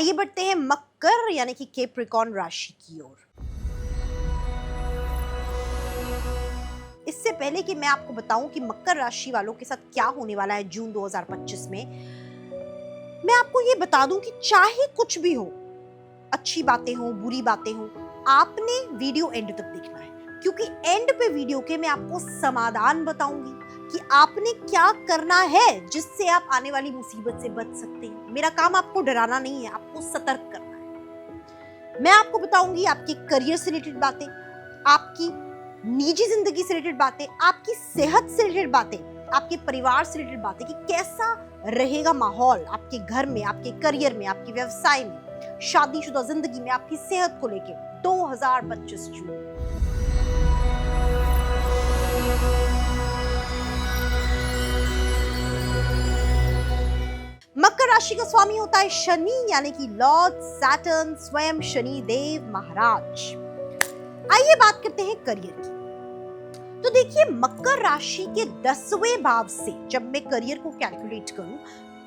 आइए बढ़ते हैं मकर यानी कि कैप्रिकॉर्न राशि की ओर। इससे पहले कि मैं आपको बताऊं कि मकर राशि वालों के साथ क्या होने वाला है जून 2025 में, मैं आपको ये बता दूं कि चाहे कुछ भी हो, अच्छी बातें हो, बुरी बातें हो, आपने वीडियो एंड तक देखना है, क्योंकि एंड पे वीडियो के मैं आपको समाधान बताऊंगी कि आपने क्या करना है जिससे आप आने वाली मुसीबत से बच सकते हैं। मेरा काम आपको डराना नहीं है, आपको सतर्क करना है। मैं आपको बताऊंगी आपके करियर से रिलेटेड बातें, आपकी निजी जिंदगी से रिलेटेड बातें, आपकी सेहत से रिलेटेड बातें, आपके परिवार से रिलेटेड बातें कि कैसा रहेगा माहौल आपके घर में, आपके करियर में, आपके व्यवसाय में, शादीशुदा जिंदगी में, आपकी सेहत को लेकर 2025 जून। मकर राशि का स्वामी होता है शनि यानी कि लॉर्ड सैटर्न, स्वयं शनि देव महाराज। आइए बात करते हैं करियर की। तो देखिए, मकर राशि के 10वें भाव से जब मैं करियर को कैलकुलेट करूं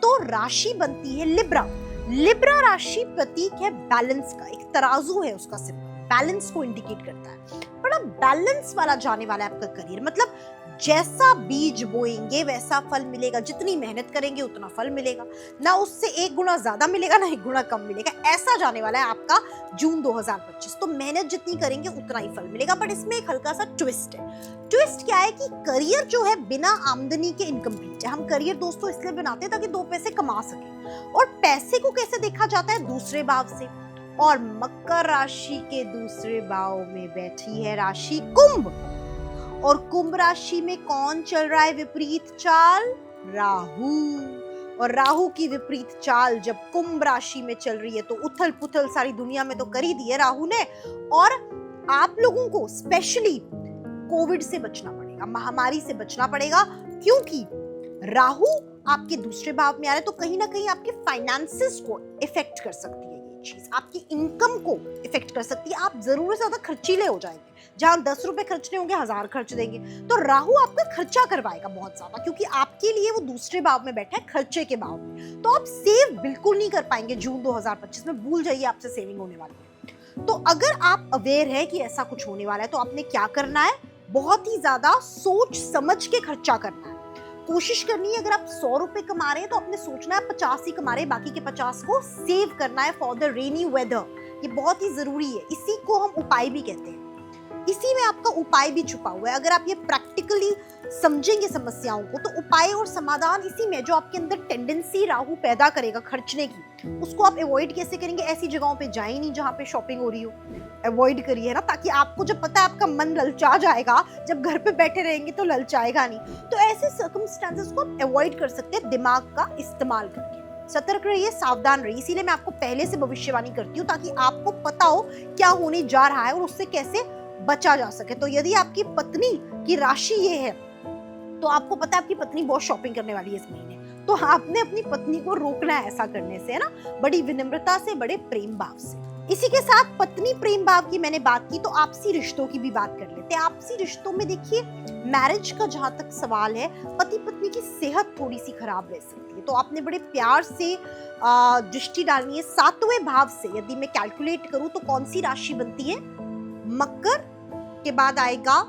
तो राशि बनती है लिब्रा। लिब्रा राशि प्रतीक है बैलेंस का, एक तराजू है उसका सिंबल, बैलेंस को इंडिकेट करता है। बड़ा बैलेंस वाला जाने वाला है आपका करियर, मतलब जैसा बीज बोएंगे वैसा फल मिलेगा, जितनी मेहनत करेंगे उतना फल मिलेगा, ना उससे 1 गुना ज्यादा मिलेगा ना 1 गुना कम मिलेगा, ऐसा जाने वाला है आपका जून 2025। तो मेहनत जितनी करेंगे उतना ही फल मिलेगा। बट इसमें एक हल्का सा ट्विस्ट है। ट्विस्ट क्या है कि करियर जो है बिना आमदनी के इनकम्प्लीट है। हम करियर दोस्तों इसलिए बनाते हैं ताकि 2 पैसे कमा सके, और पैसे को कैसे देखा जाता है? दूसरे भाव से। और मकर राशि के दूसरे भाव में बैठी है राशि कुंभ, और कुंभ राशि में कौन चल रहा है विपरीत चाल? राहु। और राहु की विपरीत चाल जब कुंभ राशि में चल रही है तो उथल पुथल सारी दुनिया में तो कर ही दी है राहु ने। और आप लोगों को स्पेशली कोविड से बचना पड़ेगा, महामारी से बचना पड़ेगा, क्योंकि राहु आपके दूसरे भाव में आ रहा है। तो कहीं ना कहीं आपके फाइनेंसेस को इफेक्ट कर सकती है ये चीज, आपकी इनकम को इफेक्ट कर सकती है। आप जरूरत से ज्यादा खर्चीले हो जाएंगे, जहां 10 रुपए खर्चने होंगे 1000 खर्च देंगे। तो राहु आपका खर्चा करवाएगा बहुत ज्यादा, क्योंकि आपके लिए वो दूसरे भाव में बैठा है, खर्चे के भाव में। तो आप सेव बिल्कुल नहीं कर पाएंगे जून 2025 में, भूल जाइए आपसे सेविंग होने वाली है। तो अगर आप अवेयर है कि ऐसा कुछ होने वाला है तो आपने क्या करना है? बहुत ही ज्यादा सोच समझ के खर्चा करना है। कोशिश करनी है, अगर आप 100 रुपए कमा रहे हैं तो आपने सोचना है 50 ही कमा रहे हैं, बाकी के 50 को सेव करना है फॉर द रेनी वेदर। ये बहुत ही जरूरी है, इसी को हम उपाय भी कहते हैं। इसी में आपका उपाय भी छुपा हुआ है। अगर आप ये प्रैक्टिकली समझेंगे समस्याओं को तो उपाय और समाधान इसी में, जो आपके अंदर टेंडेंसी राहु पैदा करेगा खर्चने की, उसको आप अवॉइड कैसे करेंगे? ऐसी जगहों पे जाए नहीं जहां पे शॉपिंग हो रही हो, अवॉइड करिए ना, ताकि आपको जब पता है आपका मन ललचा जाएगा, जब घर पे बैठे रहेंगे तो ललचाएगा नहीं। तो ऐसे सर्कमस्टेंसेस को आप अवॉइड कर सकते हैं दिमाग का इस्तेमाल करके। सतर्क रहिए, सावधान रहिए। इसीलिए मैं आपको पहले से भविष्यवाणी करती हूँ ताकि आपको पता हो क्या होने जा रहा है और उससे कैसे बचा जा सके। तो यदि आपकी पत्नी की राशि ये है तो आपको पता है आपकी पत्नी बहुत शॉपिंग करने वाली है इस महीने, तो आपने अपनी पत्नी को रोकना है ऐसा करने से, है ना, बड़ी विनम्रता से, बड़े प्रेम भाव से। इसी के साथ पत्नी प्रेम भाव की मैंने बात की तो आपसी रिश्तों की भी बात कर लेते हैं। आपसी रिश्तों में देखिए, मैरिज का जहां तक सवाल है, पति पत्नी की सेहत थोड़ी सी खराब रह सकती है, तो आपने बड़े प्यार से दृष्टि डालनी है 7वें भाव से। यदि मैं कैलकुलेट करूं तो कौन सी राशि बनती है? मकर के बाद आएगा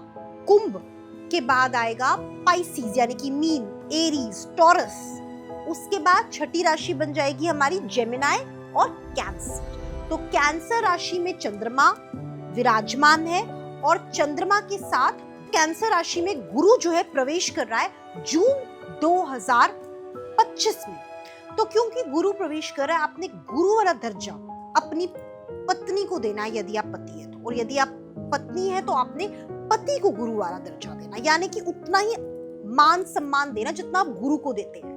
कुंभ, के बाद आएगा पाइसिस यानी कि मीन, एरीज, टॉरस। उसके बाद छठी राशि बन जाएगी हमारी जेमिनाई और कैंसर। तो कैंसर राशि में चंद्रमा विराजमान है, और चंद्रमा के साथ कैंसर राशि में गुरु जो है प्रवेश कर रहा है जून 2025 में। तो क्योंकि गुरु प्रवेश कर रहा है, आपने गुरु वाला दर्जा अपनी पत्नी को देना है यदि आप पति है तो, और यदि आप पत्नी है तो आपने पति को गुरु वाला दर्जा देना, यानी कि उतना ही मान सम्मान देना जितना आप गुरु को देते हैं।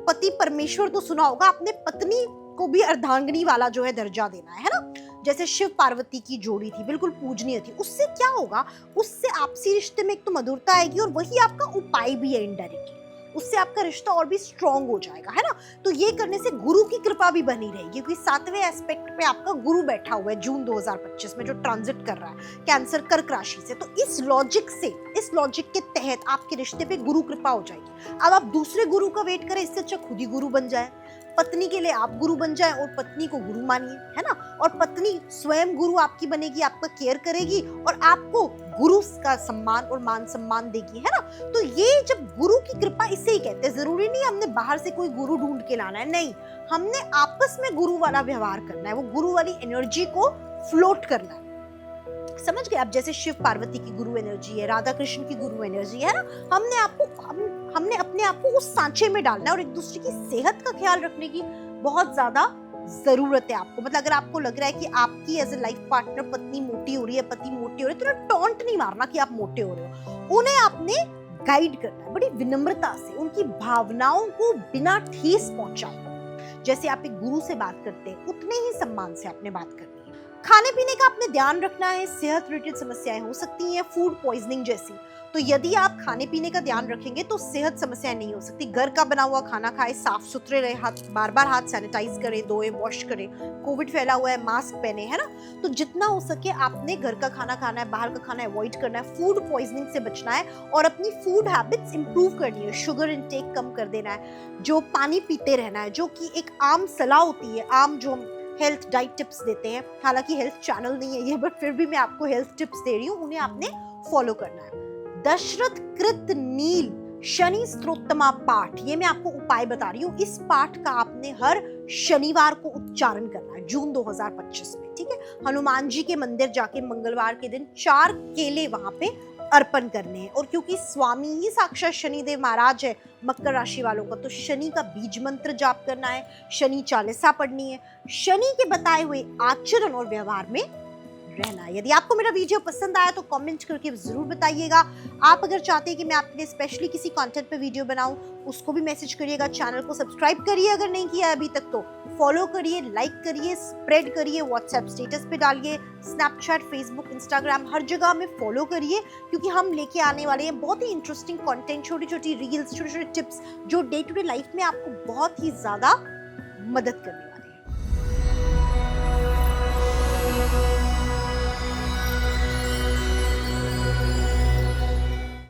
पति परमेश्वर तो सुना होगा, आपने पत्नी को भी अर्धांगिनी वाला जो है दर्जा देना है ना। जैसे शिव पार्वती की जोड़ी थी, बिल्कुल पूजनीय थी। उससे क्या होगा? उससे आपसी रिश्ते में एक तो मधुरता आएगी, और वही आपका उपाय भी है इनडायरेक्टली, उससे आपका रिश्ता और भी स्ट्रॉन्ग हो जाएगा, है ना। तो ये करने से गुरु की कृपा भी बनी रहेगी, क्योंकि 7वें एस्पेक्ट पे आपका गुरु बैठा हुआ है जून 2025 में, जो ट्रांजिट कर रहा है कैंसर कर्क राशि से। तो इस लॉजिक के तहत आपके रिश्ते पे गुरु कृपा हो जाएगी। अब आप दूसरे गुरु का वेट करें, इससे अच्छा खुद ही गुरु बन जाए। पत्नी के लिए आप गुरु बन जाए और पत्नी को गुरु मानिए, है ना। और पत्नी स्वयं गुरु आपकी बनेगी, आपका केयर करेगी और आपको गुरु का सम्मान और मान सम्मान देगी, है ना। तो ये जब गुरु की कृपा, इसे ही कहते हैं। जरूरी नहीं हमने बाहर से कोई गुरु ढूंढ के लाना है, नहीं, हमने आपस में गुरु वाला व्यवहार करना है, वो गुरु वाली एनर्जी को फ्लोट करना है। समझ गए आप? जैसे शिव पार्वती की गुरु एनर्जी है, राधा कृष्ण की गुरु एनर्जी है ना। हमने अपने आप को उस सांचे में डालना है और एक दूसरे की सेहत का ख्याल रखने की बहुत ज्यादा जरूरत है आपको। मतलब अगर आपको लग रहा है कि आपकी एज ए लाइफ पार्टनर पत्नी मोटी हो रही है, पति मोटे हो रहे हैं, तो टॉन्ट नहीं मारना कि आप मोटे हो रहे हो। उन्हें आपने गाइड करना है बड़ी विनम्रता से, उनकी भावनाओं को बिना ठेस पहुंचाए। जैसे आप एक गुरु से बात करते हैं, उतने ही सम्मान से आपने बात करनी है। खाने पीने का आपने ध्यान रखना है। सेहत रिलेटेड समस्याएं हो सकती हैं, फूड पॉइजनिंग जैसी। तो यदि आप खाने पीने का ध्यान रखेंगे तो सेहत समस्याएं नहीं हो सकती। घर का बना हुआ खाना खाएं, साफ सुथरे रहे, हाथ बार बार हाथ सैनिटाइज करें, धोएं, वॉश करें। कोविड फैला हुआ है, मास्क पहने, है ना। तो जितना हो सके आपने घर का खाना खाना है, बाहर का खाना अवॉइड करना है, फूड पॉइजनिंग से बचना है और अपनी फूड हैबिट्स इंप्रूव करनी है। शुगर इनटेक कम कर देना है, जो पानी पीते रहना है, जो कि एक आम सलाह होती है, आम जो हेल्थ डाइट टिप्स देते हैं। हालांकि हेल्थ चैनल नहीं है ये, बट फिर भी मैं आपको हेल्थ टिप्स दे रही हूँ, उन्हें आपने फॉलो करना है। दशरथ कृत नील शनि स्तोत्रमा पाठ, ये मैं आपको उपाय बता रही हूँ। इस पाठ का आपने हर शनिवार को उच्चारण करना है जून 2025 में, ठीक है। हनुमान जी के मंदिर जाके मंगलवार के दिन 4 केले वहां पे अर्पण करने हैं। और क्योंकि स्वामी ही साक्षात शनिदेव महाराज है मकर राशि वालों का, तो शनि का बीज मंत्र जाप करना है, शनि चालीसा पढ़नी है, शनि के बताए हुए आचरण और व्यवहार में रहना है। यदि आपको मेरा वीडियो पसंद आया तो कमेंट करके जरूर बताइएगा। आप अगर चाहते हैं कि मैं आपके लिए स्पेशली किसी कंटेंट पे वीडियो बनाऊं, उसको भी मैसेज करिएगा। चैनल को सब्सक्राइब करिए अगर नहीं किया अभी तक तो, फॉलो करिए, लाइक करिए, स्प्रेड करिए, व्हाट्सएप स्टेटस पे डालिए, स्नैपचैट, फेसबुक, इंस्टाग्राम, हर जगह में फॉलो करिए, क्योंकि हम लेके आने वाले हैं बहुत ही इंटरेस्टिंग कंटेंट, छोटी छोटी रील्स, छोटे छोटे टिप्स जो डे टू डे लाइफ में आपको बहुत ही ज्यादा मदद करेंगे।